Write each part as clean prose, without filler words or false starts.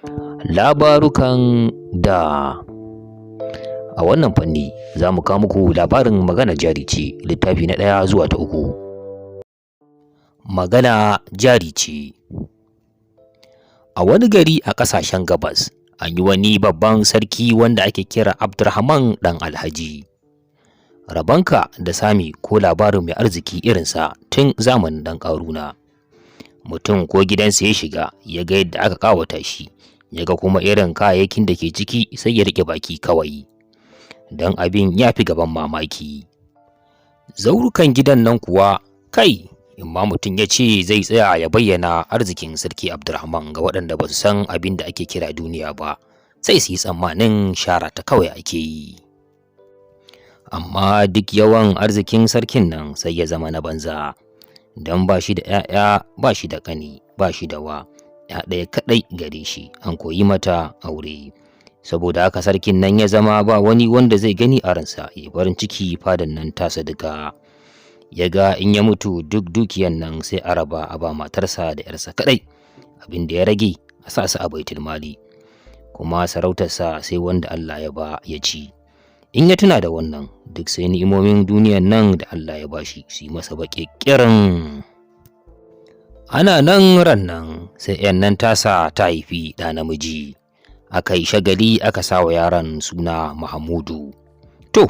Labarukan da. A wannan fanni za mu kawo muku labarin magana jari ce, littafi na 1 zuwa ta 3. Magana jari ce. A wani gari a ƙasashen Gabas, an yi wani babban sarki wanda ake kira Abdurrahman ɗan Alhaji. Rabonka da sami ko labarin mai arziki irinsa tun zamanin ɗan Ƙaruna. Mutum ko gidansa ya shiga, ya ga yadda aka ƙawata shi, ya ga kuma irin kayayyakin da ke ciki, sai ya riƙe baki kawai, don abin ya fi gaban mamaki. Zaurukan gidan nan kuwa, kai, in ma mutum ya ce zai tsaya ya bayyana arzikin sarki Abdurrahman ga waɗanda ba su san abin da ake kira duniya ba, sai su yi tsammanin shara ta kawai ake yi. Amma duk yawan arzikin sarkin nan sai ya zama na banza, don ba shi da ‘ya'ya, ba shi da ƙani, ba shi da wa, ‘ya ɗaya kaɗai gare shi, an koyi mata aure. Saboda haka sarkin nan ya zama ba wani wanda zai gani a ransa ya farin ciki fadan nan tasa duka. Ya ga in ya mutu duk dukiyan nan sai a raba a ba matarsa da ‘yarsa kaɗai, abin da ya rage a sa su a baitul mali, kuma sarautarsa sai wanda Allah ya ba ya ci. In ya tuna da wannan, duk sai ni'imomin duniyan nan da Allah ya bashi su yi masa baƙiƙirin. Ana nan ran nan sai ‘yan nan tasa ta haifi ɗa namiji. Aka yi shagali aka sa wa yaron suna Mahamudu. To,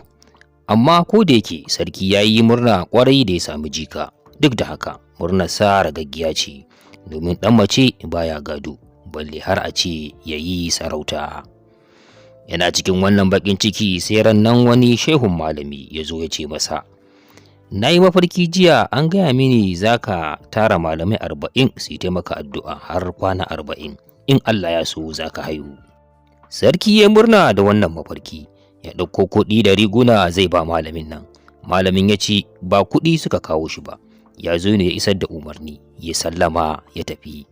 amma ko da yake sarki ya yi murna ƙwarai da ya sami jika, duk da haka murnarsa ragaggiya ce, domin ɗan mace baya gado, balle har a ce ya yi sarauta. Yana cikin wannan baƙin ciki sai ran nan wani shehun malami ya zo ya ce masa, na yi mafarki jiya, an gaya mini za ka tara malamai 40 su yi taimaka addu'a har kwana 40, in Allah ya so za ka haihu. Sarki ya murna da wannan mafarki, ya ɗauko kuɗi da riguna zai ba malamin nan. Malamin ya ce ba kuɗi suka kawo shi ba, ya zo ne ya isar da umarni, ya sallama ya tafi.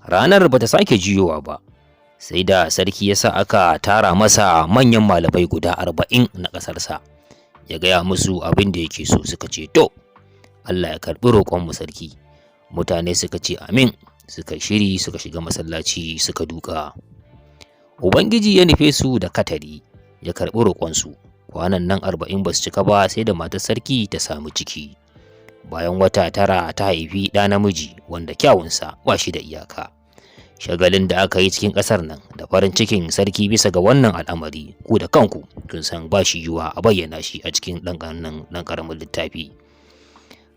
Ranar ba ta sake juyowa ba, sai da sarki ya sa aka tara masa manyan malamai guda 40 na ƙasarsa. Ya gaya musu abin da yake so, suka ce to, Allah ya karɓi roƙonmu sarki. Mutane suka ce amin, suka shiri suka shiga masallaci suka duka. Ubangiji ya nufe su da katari, ya karɓi roƙonsu. Kwanan nan 40 ba su cika ba sai da matar sarki ta samu ciki. Bayan wata 9 ta haifi ɗa namiji wanda kyawunsa ba shi da iyaka. Shagalin da aka yi cikin ƙasar nan da farin cikin sarki bisa ga wannan al'amari, ku da kanku kun san ba shi yiwuwa a bayyana shi a cikin ɗan ƙaramin littafi.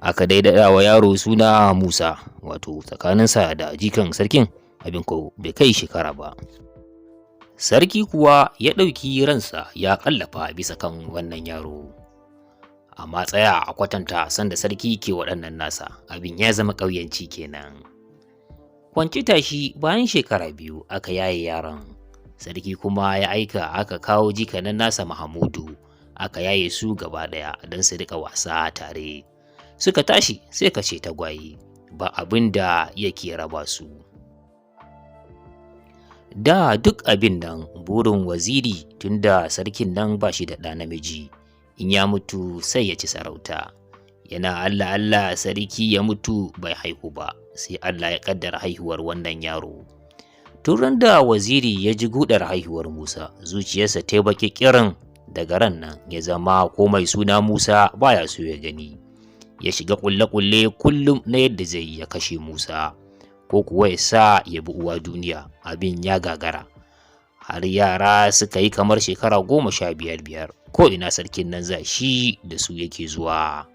Aka daidada wa yaro suna Musa, wato tsakaninsa da jikan sarkin abin ko bai kai shekara ba. Sarki kuwa ya ɗauki ransa ya ƙallafa bisa kan wannan yaro. Amma tsaya a kwatanta sanda sarki ke waɗannan nasa, abin ya zama ƙauyanci kenan. Kwanci tashi bayan shekara 2 aka yaye yaron. Sarki kuma ya aika aka kawo jikanan nasa Mahamudu, aka yaye su gaba ɗaya don su riƙa wasa tare. Suka tashi sai ka ce tagwaye, ba abin da yake raba su. Da duk abin nan burin waziri, tunda sarkin nan ba shi da ɗa namiji, in ya mutu sai ya ci sarauta. Yana Allah Allah sarki ya mutu bai haihu ba, sai Allah ya kaddara haihuwar wannan yaro. Tun da waziri ya ji gudar haihuwar Musa, zuciyarsa ta baki kirin. Daga ran nan ya zama ko mai suna Musa baya so ya gani. Ya shiga kulle-kulle kullum na yadda zai ya kashe Musa, ko kuwa ya sa ya bi uwa duniya. Abin ya gagara, har yara suka yi kamar shekara 15 ko ina sarkin nan za shi da su yake zuwa.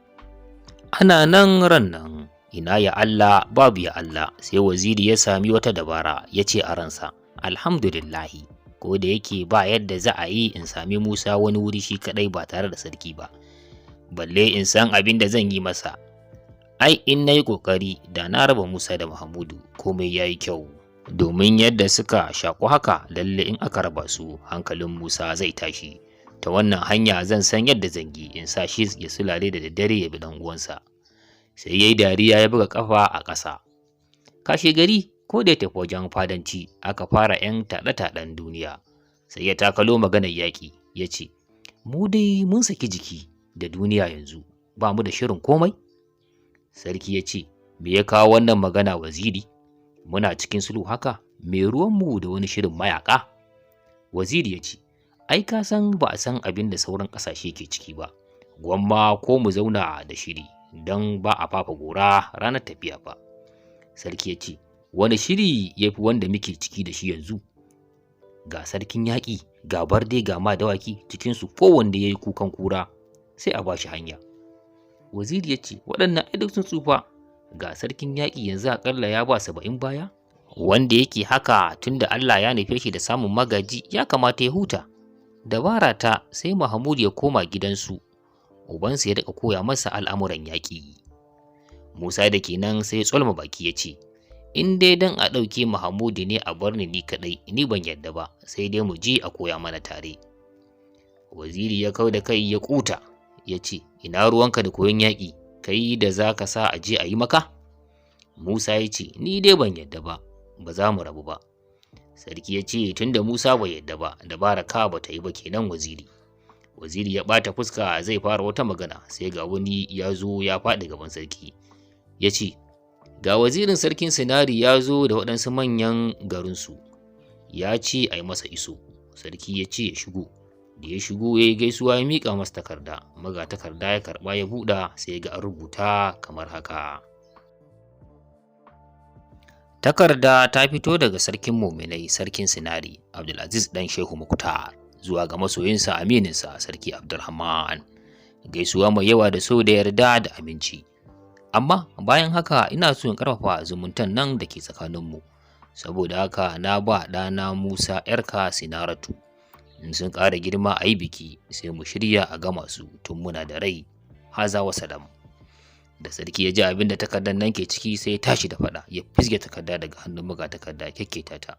Ana nan ran nan, ina ya Allah babu ya Allah, sai waziri ya sami wata dabara, ya ce a ransa, alhamdulillahi, ko da yake ba yadda za a yi in sami Musa wani wuri shi kaɗai ba tare da sarki ba, balle in san abin da zan yi masa. Ai in na yi ƙoƙari da na raba Musa da Mahamudu komai ya yi kyau, domin yadda suka shaƙu haka lalle in aka raba su hankalin Musa zai tashi. Ta wannan hanya zan san yadda zan yi in sa shi ya sulale da daddare ya bi ɗan uwansa. Sai ya yi dariya ya buga ƙafa a ƙasa. Kashe gari ko da ya tafi wajen fadanci aka fara 'yan taɗe-taɗen duniya, sai ya takalo maganar yaƙi ya ce, mu dai mun saki jiki da duniya yanzu, ba mu da shirin komai. Sarki ya ce, me ya kawo wannan magana waziri? Muna cikin sulhu haka, me ruwanmu da wani shirin mayaƙa? Waziri ya ce, ai ka san ba a san abin da sauran ƙasashe ke ciki ba, gwamma ko mu zauna da shiri don ba a fafa gora ranar tafiya ba. Sarki ya ce, wani shiri ya fi wanda muke ciki da shi yanzu? Ga sarkin yaƙi, ga barde, ga ma dawaki, cikinsu kowanne ya yi kukan kura, sai a ba shi hanya. Waziri ya ce, waɗannan ai duk sun tsufa, ga sarkin yaƙi yanzu aƙalla ya ba 70 baya, wanda yake haka tunda Allah ya nufe shi da samun magaji ya kamata ya huta. Dabara ta sai Mahmud ya koma gidansu, ubansa ya daɗa koya masa al'amuran yaƙi. Musa da kenan sai ya tsolma baki ya ce, in dai dan a ɗauke Mahmud ne a bar ni kaɗai, ni ban yadda ba, sai dai mu je a koya mana tare. Waziri ya kau da kai ya ƙuta, ya ce, ina ruwanka da koyon yaƙi, kai da za ka sa a je a yi maka? Musa ya ce, ni dai ban yadda ba, ba za mu rabu ba. Sarki ya ce, tunda Musa bai yadda ba, dabara ka ba ta yi ba kenan waziri. Waziri ya ɓata fuska zai fara wata magana, sai ga wani ya zo ya faɗi gaban sarki. Ya ce, ga wazirin sarkin Sinari ya zo da waɗansu manyan garinsu, ya ce a yi masa iso. Sarki ya ce ya shigo. Da ya shigo ya yi gaisuwa ya miƙa masa takarda, magatakarda ya karɓa ya buɗa, sai ga an rubuta kamar haka. Takarda ta fito daga sarkin muminai sarkin Sinari Abdulaziz ɗan Shehu Muktar zuwa ga masoyinsa amininsa sarki Abdurrahman. Gaisuwa mai yawa da so da yarda da aminci. Amma bayan haka ina so in ƙarfafa zumuntan nan da ke tsakaninmu, saboda haka na ba ɗana Musa ‘yarka Sinaratu. In sun ƙara girma a yi biki sai mu shirya a gama su tun muna da rai. Haza wa salam. Da sarki ya ji abin da takardar nan ke ciki sai ya tashi da faɗa, ya fizge takarda daga hannun magatakarda, kyakketa ta.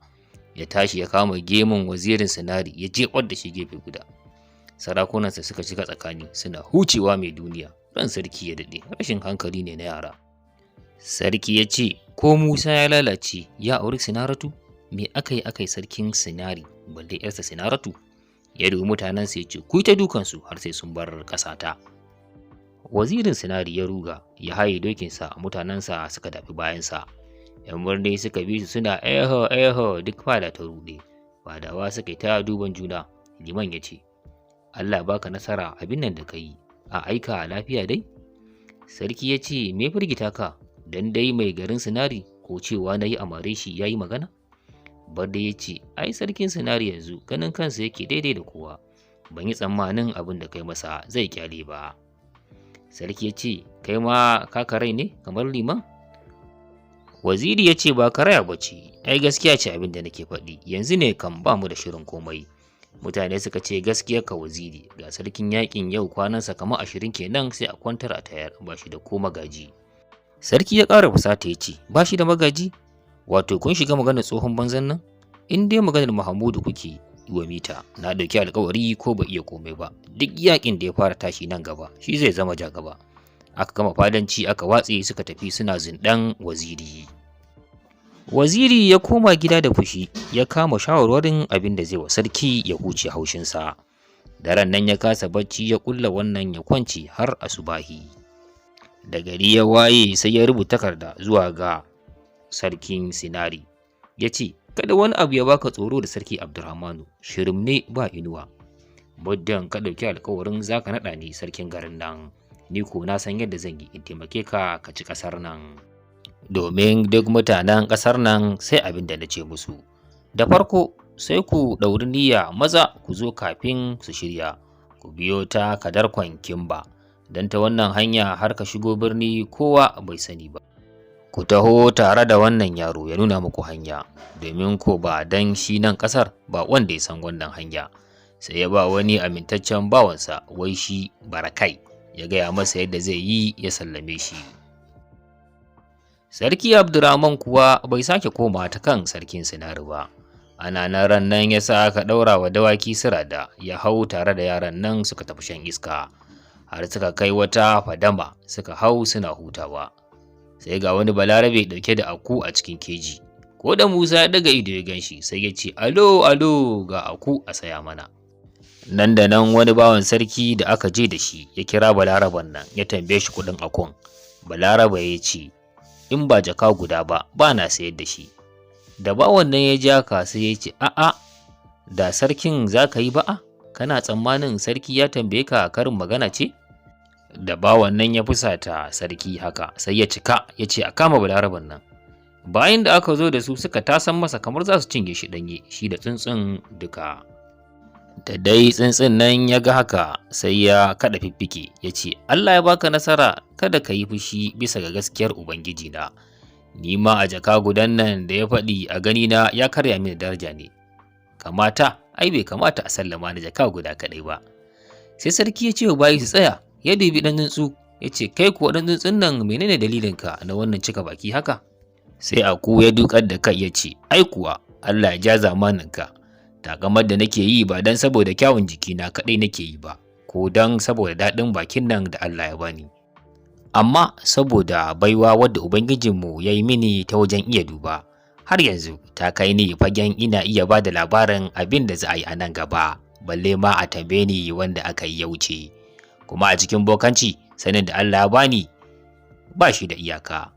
Ya tashi ya kama gemun wazirin Sinari ya jefar da shi gefe guda. Sarakunansa suka shiga tsakani suna hucewa mai duniya. Ran sarki ya daɗe, rashin hankali ne na yara. Sarki ya ce, ko Musa ya lalace ya auri Sinaratu? Me aka yi sarkin Sinari balle ‘yarsa Sinaratu? Ya dubi mutanensa ya ce, ku yi ta dukansu har sai sun bar ƙasata. Wazirin Sinari ya ruga, ya haye dokinsa, mutanensa suka tafi bayansa. ‘Yan birni suka bi su suna eho eho, duk fada ta ruɗe. Fadawa suka yi ta duban juna. Liman ya ce, Allah baka nasara abin nan da ka yi, a aika lafiya dai? Sarki ya ce, me firgita ka, dan dai mai garin Sinari ko cewa na yi amare shi ya yi magana? Barde ya ce, ai sarkin Sinari yanzu ganin kansa yake daidai da kowa, ban yi tsammanin abin da kai masa zai kyale ba. Sarki ya ce, kai ma ka karai ne kamar liman? Waziri ya ce, ba karaya ba ce, ai gaskiya ce abin da nake faɗi, yanzu ne kan ba mu da shirin komai. Mutane suka ce, gaskiya ka waziri, ga sarkin yakin yau kwanansa kamar 20 kenan sai a kwantar a tayar, ba shi da ko magaji. Sarki ya ƙara fusata ya ce, ba shi da magaji? Wato kun shiga maganar tsohon banzan nan? In dai maganar Mahamudu kuke yi wa mita, na ɗauki alkawari ko ba iya komai ba, duk yakin da ya fara tashi nan gaba shi zai zama ja gaba. Aka gama fadanci aka watse suka tafi suna zindan waziri. Waziri ya koma gida da fushi, ya kama shawarwarin abin da zai wa sarki ya huce haushinsa. Daren nan ya kasa bacci, ya kulla wannan ya kwance har asubahi. Da gari ya waye sai ya rubuta takarda zuwa ga sarkin Sinari. Ya ce, kada wani abu ya baka tsoro da sarki Abdurrahmanu, shirim ne ba inuwa. Muddin ka ɗauki alkawarin za ka naɗa ni sarkin garin nan, ni ko na san yadda zan yi in taimake ka ka ci ƙasar nan. Domin duk mutanen ƙasar nan sai abin da na ce musu. Da farko sai ku ɗauri niyya maza ku zo kafin su shirya, ku biyo ta Kadarkon Kimba, don ta wannan hanya har ka shigo birni kowa bai sani ba. Ku taho tare da wannan yaro ya nuna muku hanya, domin ko ba dan shi nan ƙasar ba wanda ya san wannan hanya. Sai ya ba wani amintaccen bawansa, wai shi Barakai, ya gaya masa yadda zai yi ya sallame shi. Sarki Abdurrahman kuwa bai sake koma ta kan sarkin Sinari ba. Ana nan ran nan ya sa aka ɗaura wa dawaki sirada, ya hau tare da yaran nan suka tafi shan iska, har suka kai wata fadama suka hau suna hutawa. Sai ga wani balarabe ɗauke da aku a cikin keji. Ko da Musa ya daga ido ya ganshi sai ya ce, alo alo, ga aku a saya mana. Nan da nan wani bawan sarki da aka je da shi ya kira balaraban nan ya tambaye shi kuɗin akun. Balaraba ya ce, in ba jaka guda ba, ba na sayar da shi. Da bawan nan ya ja ka sai ya ce, a'a, da sarkin za ka yi ba'a, kana tsammanin sarki ya tambaye ka karin magana ce? Da bawan nan ya fusata sarki haka sai ya cika ya ce a kama balaraban nan. Bayan da aka zo da su suka tasan masa kamar za su cinye shi ɗanye shi da tsuntsun duka. Da dai tsuntsun nan ya ga haka sai ya kaɗa fiffike ya ce, Allah ya baka nasara, kada ka yi fushi bisa ga gaskiyar Ubangijina. Ni ma a jaka gudan nan da ya faɗi a ganina ya karya mini daraja ne. Kamata, ai bai kamata a sallama ni jaka guda kaɗai ba. Sai sarki ya ce wa bayi su tsaya, ya dubi ɗan tsuntsu ya ce, kai kuwa ɗan tsuntsun nan menene dalilinka na wannan cika baki haka? Sai aku ya dukar da kai ya ce, ai kuwa Allah ya ja zamaninka. Takamar da nake yi ba don saboda kyawun jikina kaɗai nake yi ba, ko don saboda daɗin bakin nan da Allah ya bani. Amma saboda baiwa wadda Ubangijinmu ya yi mini ta wajen iya duba, har yanzu ta kai ni fagen ina iya ba da labarin abin da za a yi a nan gaba, balle ma a tambaye ni wanda aka yi ya wuce. Kuma a cikin bokanci sanin da Allah ya bani ba shi da iyaka.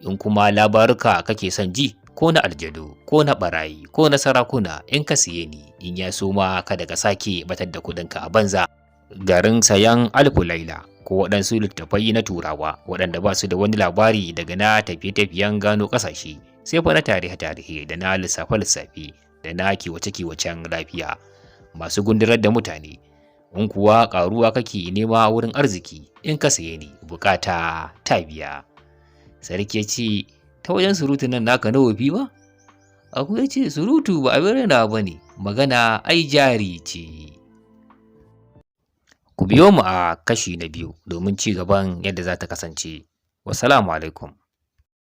In kuma labaruka kake son ji, ko na aljanu, ko na barayi, ko na sarakuna, in ka siye ni, in ya so ma kada ka sake batar da kuɗinka a banza. Garin sayan alfu laila ko waɗansu littattafai na turawa waɗanda ba su da wani labari daga na tafiye-tafiyen gano ƙasashe, sai fa na tarihe-tarihe da na lissafe-lissafe da na kiwace-kiwacen lafiya masu gundurar da mutane. In kuwa ƙaruwa kake nema wurin arziki, in ka siye ni, bukata ta biya. Sarki ya ce, ta wajen surutun nan naka na wofi ba? Aku ya ce, surutu ba abin raina ba ne, magana ai jari ce. Ku biyo mu a kashi na biyu domin ci gaban yadda za ta kasance. Wassalamu alaikum.